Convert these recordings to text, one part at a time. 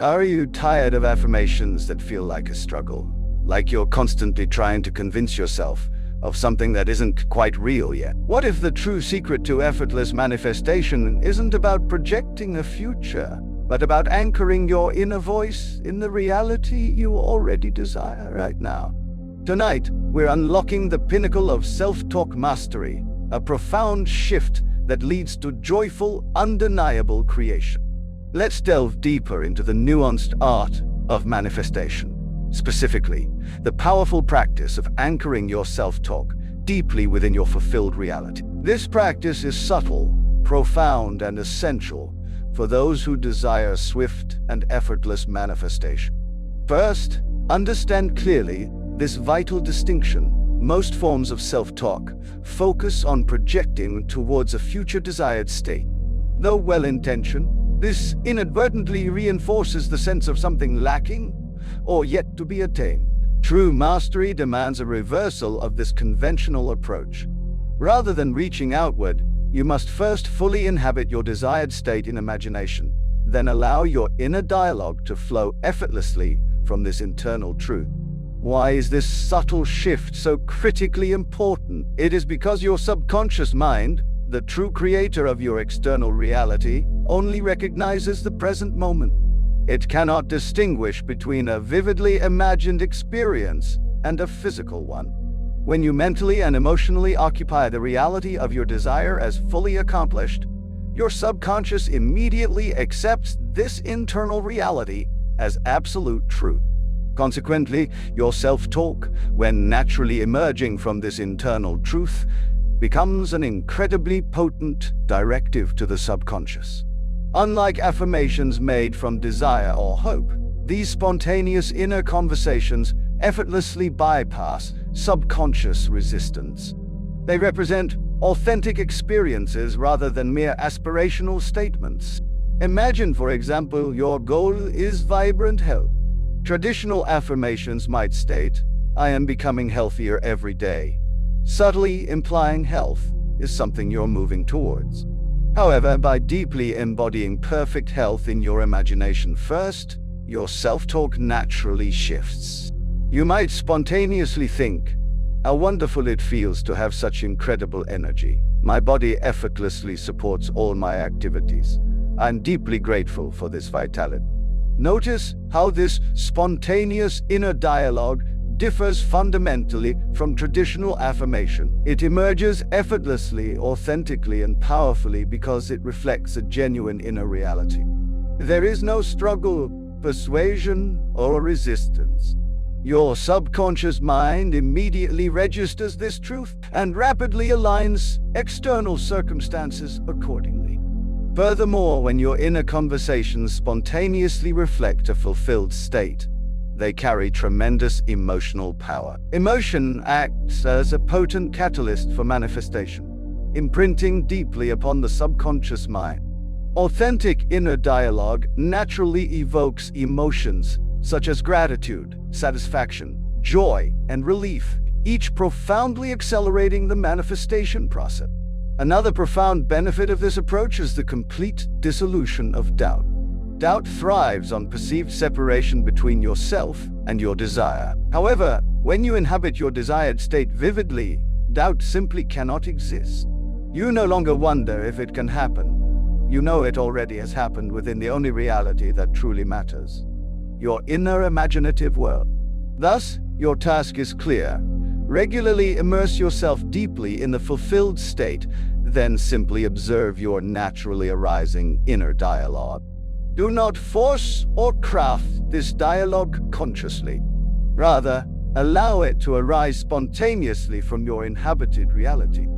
Are you tired of affirmations that feel like a struggle? Like you're constantly trying to convince yourself of something that isn't quite real yet? What if the true secret to effortless manifestation isn't about projecting a future, but about anchoring your inner voice in the reality you already desire right now? Tonight, we're unlocking the pinnacle of self-talk mastery, a profound shift that leads to joyful, undeniable creation. Let's delve deeper into the nuanced art of manifestation. Specifically, the powerful practice of anchoring your self-talk deeply within your fulfilled reality. This practice is subtle, profound, and essential for those who desire swift and effortless manifestation. First, understand clearly this vital distinction. Most forms of self-talk focus on projecting towards a future desired state. Though well-intentioned, this inadvertently reinforces the sense of something lacking or yet to be attained. True mastery demands a reversal of this conventional approach. Rather than reaching outward, you must first fully inhabit your desired state in imagination, then allow your inner dialogue to flow effortlessly from this internal truth. Why is this subtle shift so critically important? It is because your subconscious mind, the true creator of your external reality, only recognizes the present moment. It cannot distinguish between a vividly imagined experience and a physical one. When you mentally and emotionally occupy the reality of your desire as fully accomplished, your subconscious immediately accepts this internal reality as absolute truth. Consequently, your self-talk, when naturally emerging from this internal truth, becomes an incredibly potent directive to the subconscious. Unlike affirmations made from desire or hope, these spontaneous inner conversations effortlessly bypass subconscious resistance. They represent authentic experiences rather than mere aspirational statements. Imagine, for example, your goal is vibrant health. Traditional affirmations might state, "I am becoming healthier every day," subtly implying health is something you're moving towards. However, by deeply embodying perfect health in your imagination first, your self-talk naturally shifts. You might spontaneously think, "How wonderful it feels to have such incredible energy. My body effortlessly supports all my activities. I'm deeply grateful for this vitality." Notice how this spontaneous inner dialogue differs fundamentally from traditional affirmation. It emerges effortlessly, authentically, and powerfully because it reflects a genuine inner reality. There is no struggle, persuasion, or resistance. Your subconscious mind immediately registers this truth and rapidly aligns external circumstances accordingly. Furthermore, when your inner conversations spontaneously reflect a fulfilled state, they carry tremendous emotional power. Emotion acts as a potent catalyst for manifestation, imprinting deeply upon the subconscious mind. Authentic inner dialogue naturally evokes emotions such as gratitude, satisfaction, joy, and relief, each profoundly accelerating the manifestation process. Another profound benefit of this approach is the complete dissolution of doubt. Doubt thrives on perceived separation between yourself and your desire. However, when you inhabit your desired state vividly, doubt simply cannot exist. You no longer wonder if it can happen. You know it already has happened within the only reality that truly matters: your inner imaginative world. Thus, your task is clear. Regularly immerse yourself deeply in the fulfilled state, then simply observe your naturally arising inner dialogue. Do not force or craft this dialogue consciously. Rather, allow it to arise spontaneously from your inhabited reality.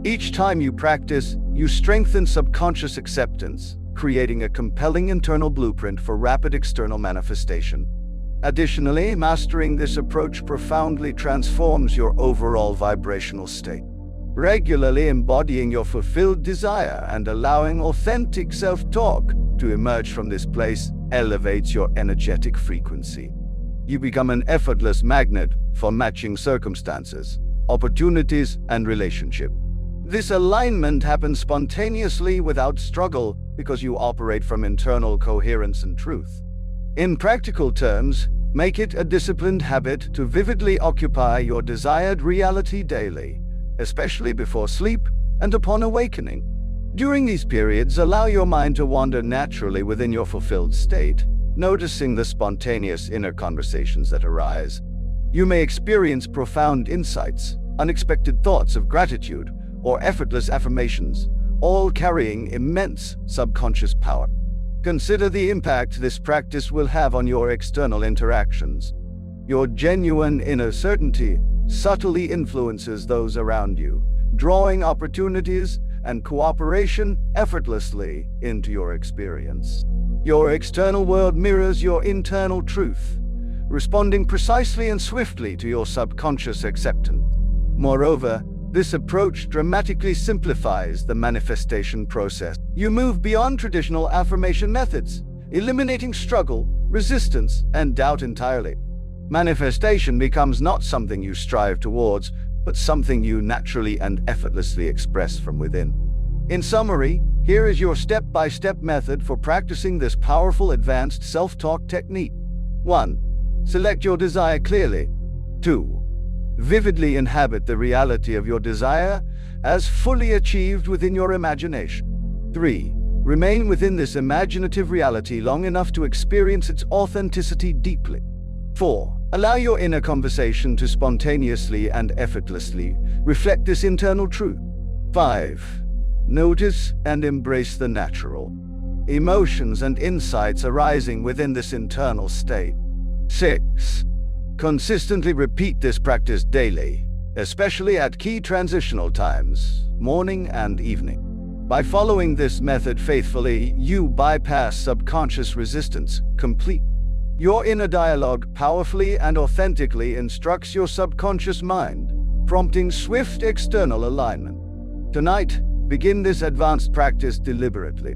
Each time you practice, you strengthen subconscious acceptance, creating a compelling internal blueprint for rapid external manifestation. Additionally, mastering this approach profoundly transforms your overall vibrational state. Regularly embodying your fulfilled desire and allowing authentic self-talk to emerge from this place elevates your energetic frequency. You become an effortless magnet for matching circumstances, opportunities, and relationships. This alignment happens spontaneously without struggle because you operate from internal coherence and truth. In practical terms, make it a disciplined habit to vividly occupy your desired reality daily, especially before sleep and upon awakening. During these periods, allow your mind to wander naturally within your fulfilled state, noticing the spontaneous inner conversations that arise. You may experience profound insights, unexpected thoughts of gratitude, or effortless affirmations, all carrying immense subconscious power. Consider the impact this practice will have on your external interactions. Your genuine inner certainty subtly influences those around you, drawing opportunities and cooperation effortlessly into your experience. Your external world mirrors your internal truth, responding precisely and swiftly to your subconscious acceptance. Moreover, this approach dramatically simplifies the manifestation process. You move beyond traditional affirmation methods, eliminating struggle, resistance, and doubt entirely. Manifestation becomes not something you strive towards, but something you naturally and effortlessly express from within. In summary, here is your step-by-step method for practicing this powerful advanced self-talk technique. 1. Select your desire clearly. 2. Vividly inhabit the reality of your desire as fully achieved within your imagination. 3. Remain within this imaginative reality long enough to experience its authenticity deeply. 4. Allow your inner conversation to spontaneously and effortlessly reflect this internal truth. 5. Notice and embrace the natural emotions and insights arising within this internal state. 6. Consistently repeat this practice daily, especially at key transitional times, morning and evening. By following this method faithfully, you bypass subconscious resistance completely. Your inner dialogue powerfully and authentically instructs your subconscious mind, prompting swift external alignment. Tonight, begin this advanced practice deliberately.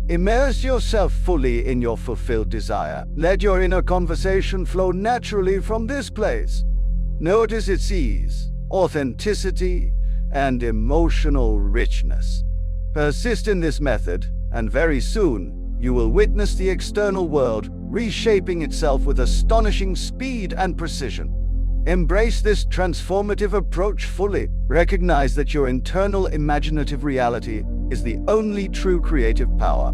Immerse yourself fully in your fulfilled desire. Let your inner conversation flow naturally from this place. Notice its ease, authenticity, and emotional richness. Persist in this method, and very soon, you will witness the external world reshaping itself with astonishing speed and precision. Embrace this transformative approach fully. Recognize that your internal imaginative reality is the only true creative power.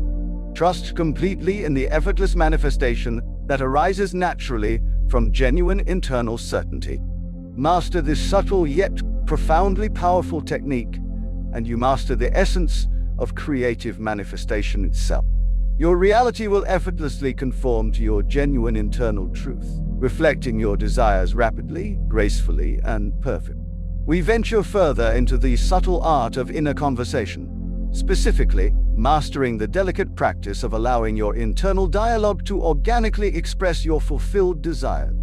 Trust completely in the effortless manifestation that arises naturally from genuine internal certainty. Master this subtle yet profoundly powerful technique, and you master the essence of creative manifestation itself. Your reality will effortlessly conform to your genuine internal truth, reflecting your desires rapidly, gracefully, and perfectly. We venture further into the subtle art of inner conversation, specifically mastering the delicate practice of allowing your internal dialogue to organically express your fulfilled desire.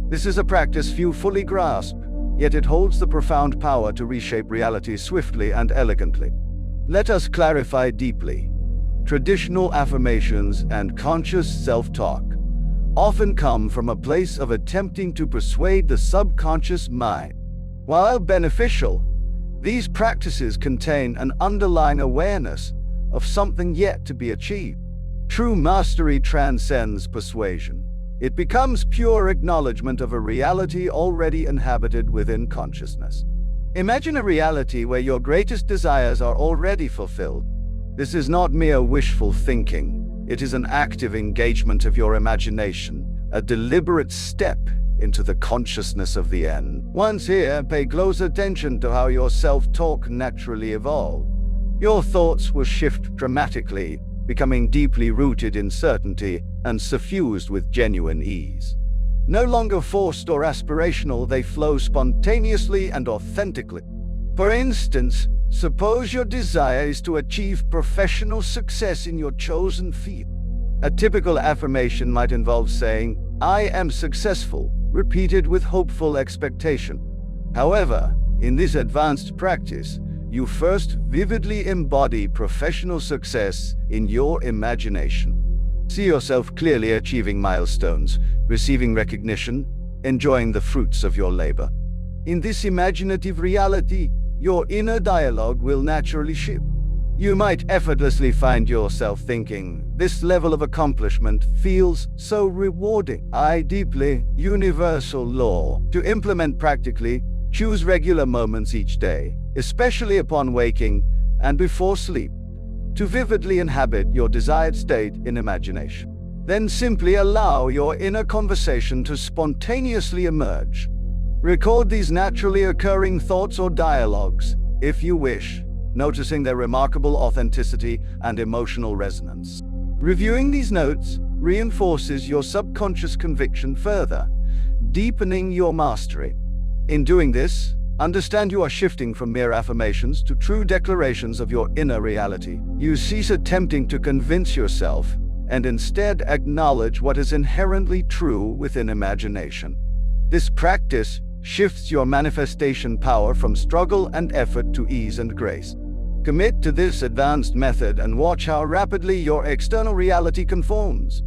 This is a practice few fully grasp, yet it holds the profound power to reshape reality swiftly and elegantly. Let us clarify deeply. Traditional affirmations and conscious self-talk often come from a place of attempting to persuade the subconscious mind. While beneficial, these practices contain an underlying awareness of something yet to be achieved. True mastery transcends persuasion. It becomes pure acknowledgement of a reality already inhabited within consciousness. Imagine a reality where your greatest desires are already fulfilled. This is not mere wishful thinking. It is an active engagement of your imagination, a deliberate step into the consciousness of the end. Once here, pay close attention to how your self-talk naturally evolves. Your thoughts will shift dramatically, becoming deeply rooted in certainty and suffused with genuine ease. No longer forced or aspirational, they flow spontaneously and authentically. For instance, suppose your desire is to achieve professional success in your chosen field. A typical affirmation might involve saying, "I am successful," repeated with hopeful expectation. However, in this advanced practice, you first vividly embody professional success in your imagination. See yourself clearly achieving milestones, receiving recognition, enjoying the fruits of your labor. In this imaginative reality, your inner dialogue will naturally shift. You might effortlessly find yourself thinking, This level of accomplishment feels so rewarding. A deeply universal law to implement practically: choose regular moments each day, especially upon waking and before sleep, to vividly inhabit your desired state in imagination. Then simply allow your inner conversation to spontaneously emerge. Record these naturally occurring thoughts or dialogues, if you wish, noticing their remarkable authenticity and emotional resonance. Reviewing these notes reinforces your subconscious conviction further, deepening your mastery. In doing this, understand you are shifting from mere affirmations to true declarations of your inner reality. You cease attempting to convince yourself and instead acknowledge what is inherently true within imagination. This practice shifts your manifestation power from struggle and effort to ease and grace. Commit to this advanced method and watch how rapidly your external reality conforms.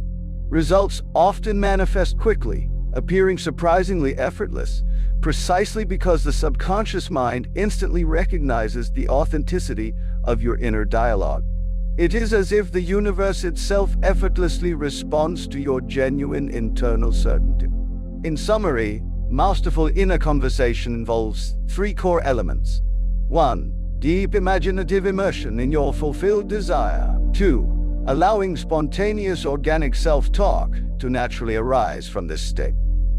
Results often manifest quickly, appearing surprisingly effortless, precisely because the subconscious mind instantly recognizes the authenticity of your inner dialogue. It is as if the universe itself effortlessly responds to your genuine internal certainty. In summary, masterful inner conversation involves 3 core elements. 1. Deep imaginative immersion in your fulfilled desire. 2. Allowing spontaneous organic self-talk to naturally arise from this state.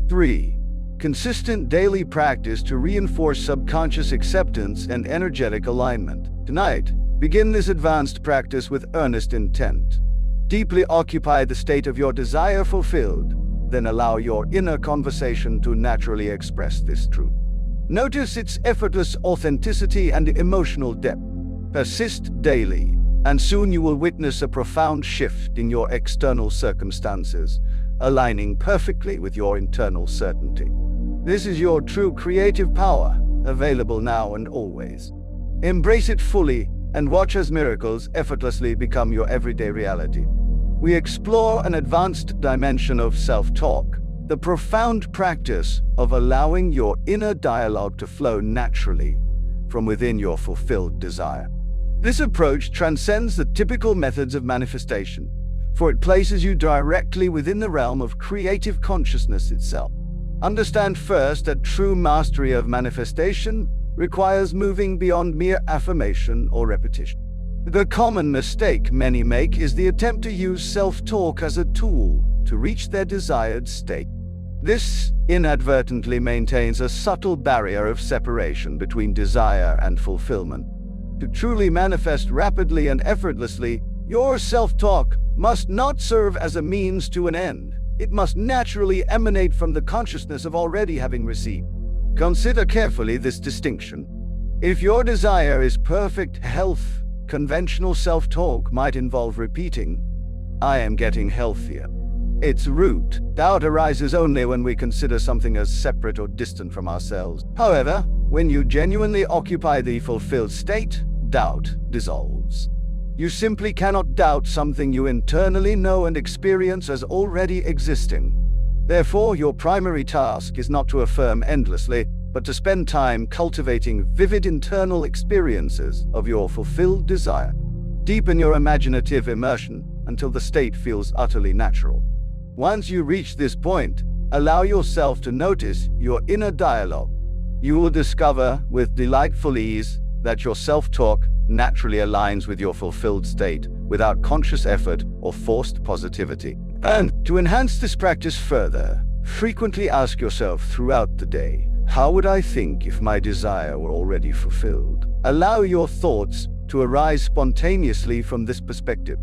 3. Consistent daily practice to reinforce subconscious acceptance and energetic alignment. Tonight, begin this advanced practice with earnest intent. Deeply occupy the state of your desire fulfilled, then allow your inner conversation to naturally express this truth. Notice its effortless authenticity and emotional depth. Persist daily, and soon you will witness a profound shift in your external circumstances, aligning perfectly with your internal certainty. This is your true creative power, available now and always. Embrace it fully and watch as miracles effortlessly become your everyday reality. We explore an advanced dimension of self-talk, the profound practice of allowing your inner dialogue to flow naturally from within your fulfilled desire. This approach transcends the typical methods of manifestation, for it places you directly within the realm of creative consciousness itself. Understand first that true mastery of manifestation requires moving beyond mere affirmation or repetition. The common mistake many make is the attempt to use self-talk as a tool to reach their desired state. This inadvertently maintains a subtle barrier of separation between desire and fulfillment. To truly manifest rapidly and effortlessly, your self-talk must not serve as a means to an end. It must naturally emanate from the consciousness of already having received. Consider carefully this distinction. If your desire is perfect health, conventional self-talk might involve repeating, "I am getting healthier." Its root, doubt, arises only when we consider something as separate or distant from ourselves. However, when you genuinely occupy the fulfilled state, doubt dissolves. You simply cannot doubt something you internally know and experience as already existing. Therefore, your primary task is not to affirm endlessly, but to spend time cultivating vivid internal experiences of your fulfilled desire. Deepen your imaginative immersion until the state feels utterly natural. Once you reach this point, allow yourself to notice your inner dialogue. You will discover with delightful ease that your self-talk naturally aligns with your fulfilled state without conscious effort or forced positivity. And to enhance this practice further, frequently ask yourself throughout the day, how would I think if my desire were already fulfilled? Allow your thoughts to arise spontaneously from this perspective.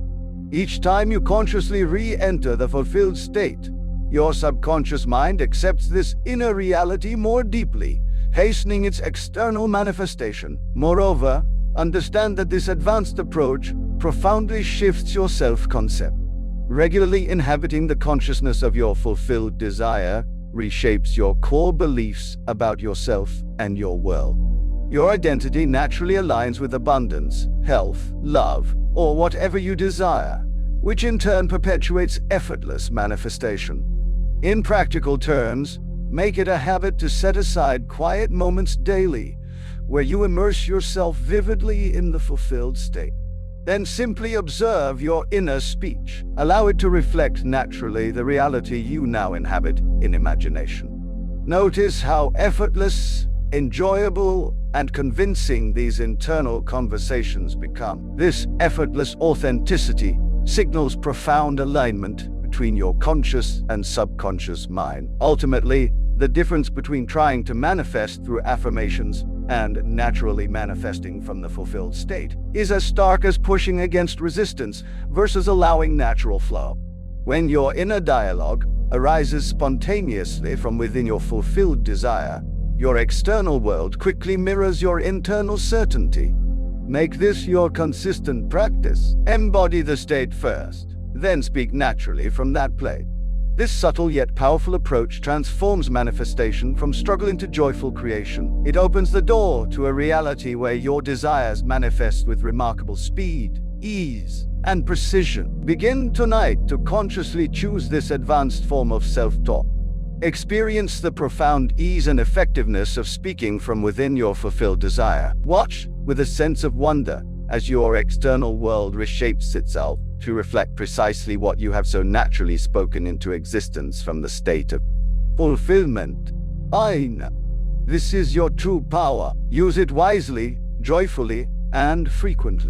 Each time you consciously re-enter the fulfilled state, your subconscious mind accepts this inner reality more deeply, hastening its external manifestation. Moreover, understand that this advanced approach profoundly shifts your self-concept. Regularly inhabiting the consciousness of your fulfilled desire reshapes your core beliefs about yourself and your world. Your identity naturally aligns with abundance, health, love, or whatever you desire, which in turn perpetuates effortless manifestation. In practical terms, make it a habit to set aside quiet moments daily where you immerse yourself vividly in the fulfilled state. Then simply observe your inner speech. Allow it to reflect naturally the reality you now inhabit in imagination. Notice how effortless, enjoyable, and convincing these internal conversations become. This effortless authenticity signals profound alignment between your conscious and subconscious mind. Ultimately, the difference between trying to manifest through affirmations and naturally manifesting from the fulfilled state is as stark as pushing against resistance versus allowing natural flow. When your inner dialogue arises spontaneously from within your fulfilled desire, your external world quickly mirrors your internal certainty. Make this your consistent practice. Embody the state first, then speak naturally from that place. This subtle yet powerful approach transforms manifestation from struggle into joyful creation. It opens the door to a reality where your desires manifest with remarkable speed, ease, and precision. Begin tonight to consciously choose this advanced form of self-talk. Experience the profound ease and effectiveness of speaking from within your fulfilled desire. Watch with a sense of wonder as your external world reshapes itself to reflect precisely what you have so naturally spoken into existence from the state of fulfillment. This is your true power. Use it wisely, joyfully, and frequently.